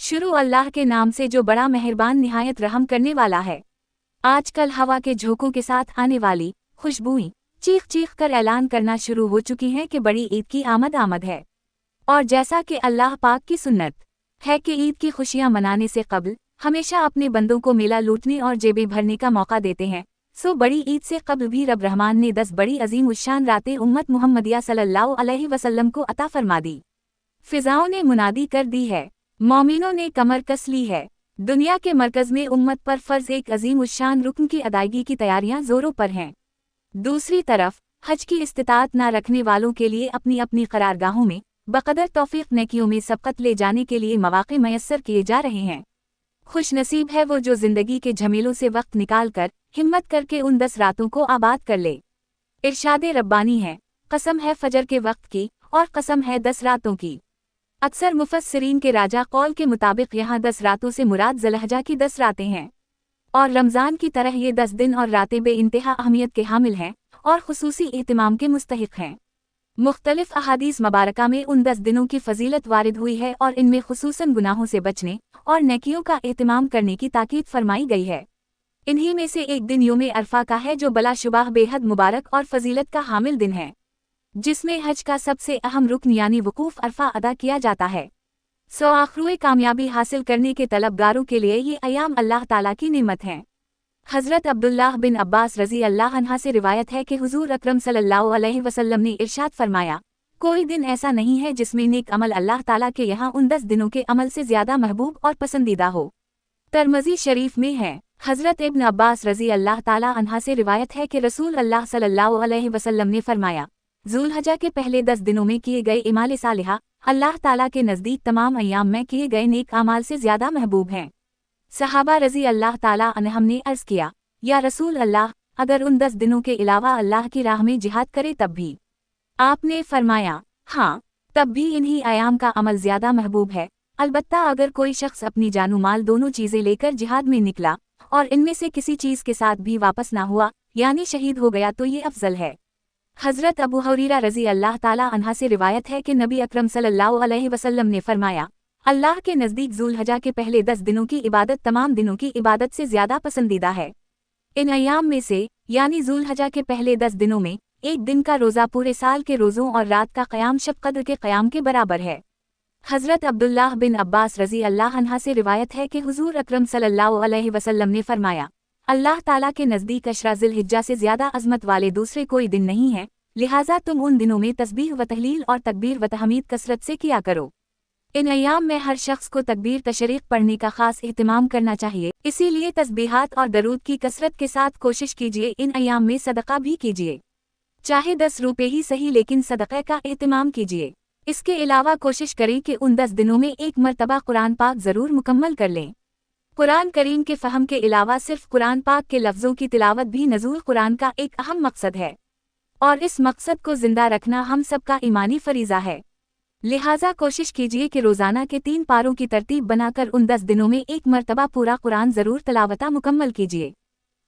शुरू अल्लाह के नाम से जो बड़ा मेहरबान निहायत रहम करने वाला है। आजकल हवा के झोंकों के साथ आने वाली खुशबुएं चीख चीख कर ऐलान करना शुरू हो चुकी हैं कि बड़ी ईद की आमद है। और जैसा कि अल्लाह पाक की सुन्नत है कि ईद की खुशियां मनाने से कब्ल हमेशा अपने बंदों को मेला लूटने और जेबें भरने का मौका देते हैं, सो बड़ी ईद से कब्ल भी रब रहमान ने 10 बड़ी अजीम उश्शान रातें उम्मत मुहम्मदिया सल्लल्लाहु अलैहि वसल्लम को अता फरमा दी। फिजाओं ने मुनादी कर दी है, मौमिनों ने कमर कस ली है। दुनिया के मरकज में उम्मत पर फर्ज एक अजीम उश्शान रुकन की अदायगी की तैयारियां जोरों पर हैं। दूसरी तरफ हज की इस्तिताअत न रखने वालों के लिए अपनी अपनी करारगाहों में बकदर तौफीक नेकियों में सबकत ले जाने के लिए मौक़े मयस्सर किए जा रहे हैं। खुश नसीब है वो जो जिंदगी के झमेलों से वक्त निकाल कर हिम्मत करके उन 10 रातों को आबाद कर ले। इरशादे रब्बानी है, कसम है फजर के वक्त की और कसम है 10 रातों की। अक्सर मुफस्सिरीन के राजा कौल के मुताबिक यहाँ 10 रातों से मुराद ज़ुल्हिज्जा की 10 रातें हैं और रमज़ान की तरह ये 10 दिन और रातें बेइंतहा अहमियत के हामिल हैं और खुसूसी एहतिमाम के मुस्तहिक़ हैं। मुख्तलिफ अहादीस मुबारका में उन 10 दिनों की फजीलत वारिद हुई है और इनमें खुसूसन गुनाहों से बचने और नेकियों का एहतिमाम करने की ताकीद फरमाई गई है। इन्हीं में से एक दिन यौम अरफा का है जो बलाशुबह बेहद मुबारक और फजीलत का हामिल दिन है, जिसमें हज का सबसे अहम रुकन यानी वकूफ़ अरफा अदा किया जाता है। सो आखिरी कामयाबी हासिल करने के तलबगारों के लिए ये अयाम अल्लाह ताला की नेमत हैं। हज़रत अब्दुल्लाह बिन अब्बास रज़ी अल्लाह अन्हा से रिवायत है कि हुज़ूर अकरम सल्लल्लाहु अलैहि वसल्लम ने इरशाद फरमाया, कोई दिन ऐसा नहीं है जिसमें नेक अमल अल्लाह ताला के यहाँ उन 10 दिनों के अमल से ज़्यादा महबूब और पसंदीदा हो। तिरमिज़ी शरीफ में है, हज़रत इब्न अब्बास रज़ी अल्लाह ताला अन्हा से रिवायत है कि रसूल अल्लाह सल्लल्लाहु अलैहि वसल्लम ने फरमाया, ज़ुल्हिज्जा के पहले 10 दिनों में किए गए इमाल सालिहा अल्लाह ताला के नज़दीक तमाम अय्याम में किए गए नेक अमाल से ज़्यादा महबूब हैं। सहाबा रज़ी अल्लाह ताला अन्हुम ने अर्ज़ किया, या रसूल अल्लाह, अगर उन 10 दिनों के अलावा अल्लाह की राह में जिहाद करे तब भी? आपने फरमाया, हाँ, तब भी इन्हीं अयाम का अमल ज़्यादा महबूब है। अलबत्ता अगर कोई शख्स अपनी जानो माल दोनों चीज़ें लेकर जिहाद में निकला और इनमें से किसी चीज़ के साथ भी वापस ना हुआ यानी शहीद हो गया तो ये अफजल है। हज़रत अबू हुरैरा रज़ी अल्लाह ताला अन्हा से रिवायत है कि नबी अकरम सल्लल्लाहु अलैहि वसल्लम ने फरमाया, अल्लाह के नज़दीक ज़ुल्हिज्जा के पहले 10 दिनों की इबादत तमाम दिनों की इबादत से ज़्यादा पसंदीदा है। इन अय्याम में से यानी ज़ुल्हिज्जा के पहले 10 दिनों में एक दिन का रोज़ा पूरे साल के रोज़ों और रात का क़याम शब क़द्र के क़याम के बराबर है। हज़रत अब्दुल्लाह बिन अब्बास रज़ी अल्लाह अन्हा से रिवायत है कि हुज़ूर अकरम सल्लल्लाहु अलैहि वसल्लम ने फरमाया, अल्लाह ताला के नज़दीक अशरा ज़िल्हिज्जा से ज़्यादा अज़मत वाले दूसरे कोई दिन नहीं है, लिहाजा तुम उन दिनों में तस्बीह व तहलील और तकबीर व तहमीद कसरत से किया करो। इन अय्याम में हर शख्स को तकबीर तशरीक़ पढ़ने का ख़ास एहतिमाम करना चाहिए, इसीलिए तस्बीहात और दरूद की कसरत के साथ कोशिश कीजिए। इन अय्याम में सदक़ा भी कीजिए, चाहे 10 रुपये ही सही, लेकिन सदक़े का एहतिमाम कीजिए। इसके अलावा कोशिश करें कि उन 10 दिनों में एक मरतबा कुरान पाक ज़रूर मुकम्मल कर लें। कुरान करीम के फ़हम के अलावा सिर्फ कुरान पाक के लफ्ज़ों की तिलावत भी नज़ूल कुरान का एक अहम मकसद है और इस मकसद को ज़िंदा रखना हम सबका ईमानी फ़रीज़ा है। लिहाजा कोशिश कीजिए कि रोज़ाना के 3 पारों की तरतीब बनाकर उन 10 दिनों में एक मरतबा पूरा कुरान ज़रूर तलावता मुकम्मल कीजिए।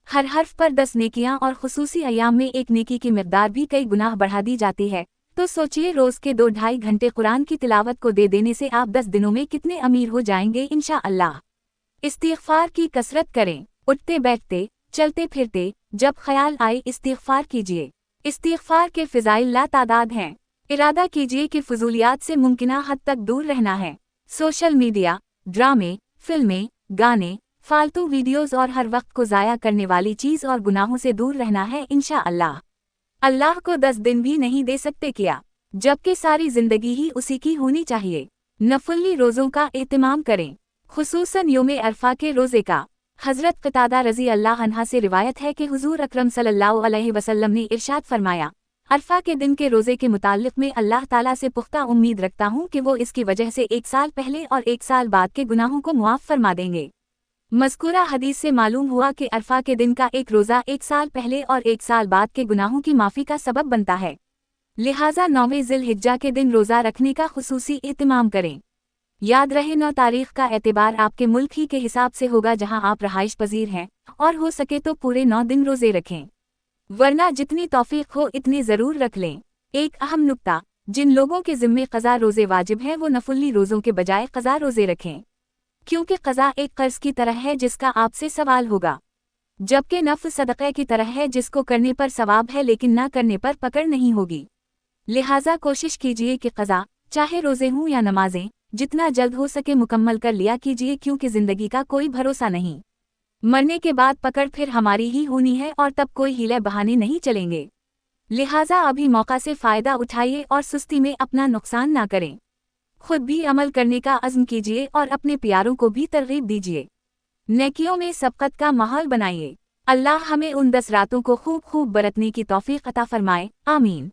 हर हर्फ पर 10 नेकियां और खुसूसी अय्याम में एक नेकी की मिक़दार भी कई गुनाह बढ़ा दी जाती है। तो सोचिए, रोज़ के 2-2.5 घंटे कुरान की तिलावत को दे देने से आप 10 दिनों में कितने अमीर हो जाएंगे इंशाअल्लाह। इस्तिग़फ़ार की कसरत करें, उठते बैठते चलते फिरते जब ख्याल आए इस्तिग़फ़ार कीजिए। इस्तिग़फ़ार के फ़िज़ाइल लातादाद हैं। इरादा कीजिए कि फ़ुज़ूलियात से मुमकिना हद तक दूर रहना है। सोशल मीडिया, ड्रामे, फिल्में, गाने, फालतू वीडियोज़ और हर वक्त को ज़ाया करने वाली चीज़ और गुनाहों से दूर रहना है इंशाअल्लाह। अल्लाह को 10 दिन भी नहीं दे सकते क्या, जबकि सारी ज़िंदगी ही उसी की होनी चाहिए। नफली रोज़ों का एहतिमाम करें, खुसूसन यौम अरफा के रोज़े का। हज़रत क़तादा रज़ी अल्लाह अन्हा से रिवायत है कि हुज़ूर अकरम सल्लल्लाहु अलैहि वसल्लम ने इरशाद फरमाया, अरफा के दिन के रोज़े के मुताल्लिक़ में अल्लाह ताला से पुख्ता उम्मीद रखता हूँ कि वो इसकी वजह से 1 साल पहले और 1 साल बाद के गुनाहों को मुआफ़ फरमा देंगे। मज़कूरा हदीस से मालूम हुआ कि अरफा के दिन का एक रोज़ा 1 साल पहले और 1 साल बाद के गुनाहों की माफ़ी का सबब बनता है। लिहाजा 9वें ज़िल्हिज्जा के दिन रोज़ा रखने का खुसूसी एहतिमाम करें। याद रहे 9 तारीख़ का एतबार आपके मुल्क ही के हिसाब से होगा जहां आप रहाइश पजीर हैं, और हो सके तो पूरे 9 दिन रोज़े रखें, वरना जितनी तौफीक हो इतने ज़रूर रख लें। एक अहम नुक्ता, जिन लोगों के ज़िम्मे क़ज़ा रोज़े वाजिब हैं वो नफली रोज़ों के बजाय क़ज़ा रोज़े रखें। क्योंकि क़ज़ा एक कर्ज की तरह है जिसका आपसे सवाल होगा, जबकि नफ़्ल सदक़े की तरह है जिसको करने पर सवाब है लेकिन ना करने पर पकड़ नहीं होगी। लिहाजा कोशिश कीजिए कि क़ज़ा, चाहे रोज़े हों या नमाजें, जितना जल्द हो सके मुकम्मल कर लिया कीजिए, क्योंकि ज़िंदगी का कोई भरोसा नहीं। मरने के बाद पकड़ फिर हमारी ही होनी है और तब कोई हीले बहाने नहीं चलेंगे। लिहाजा अभी मौका से फ़ायदा उठाइए और सुस्ती में अपना नुकसान ना करें। खुद भी अमल करने का अज़्म कीजिए और अपने प्यारों को भी तरग़ीब दीजिए। नेकियों में सबक़त का माहौल बनाइए। अल्लाह हमें उन 10 रातों को खूब खूब बरतने की तौफ़ीक़ अता फ़रमाए। आमीन।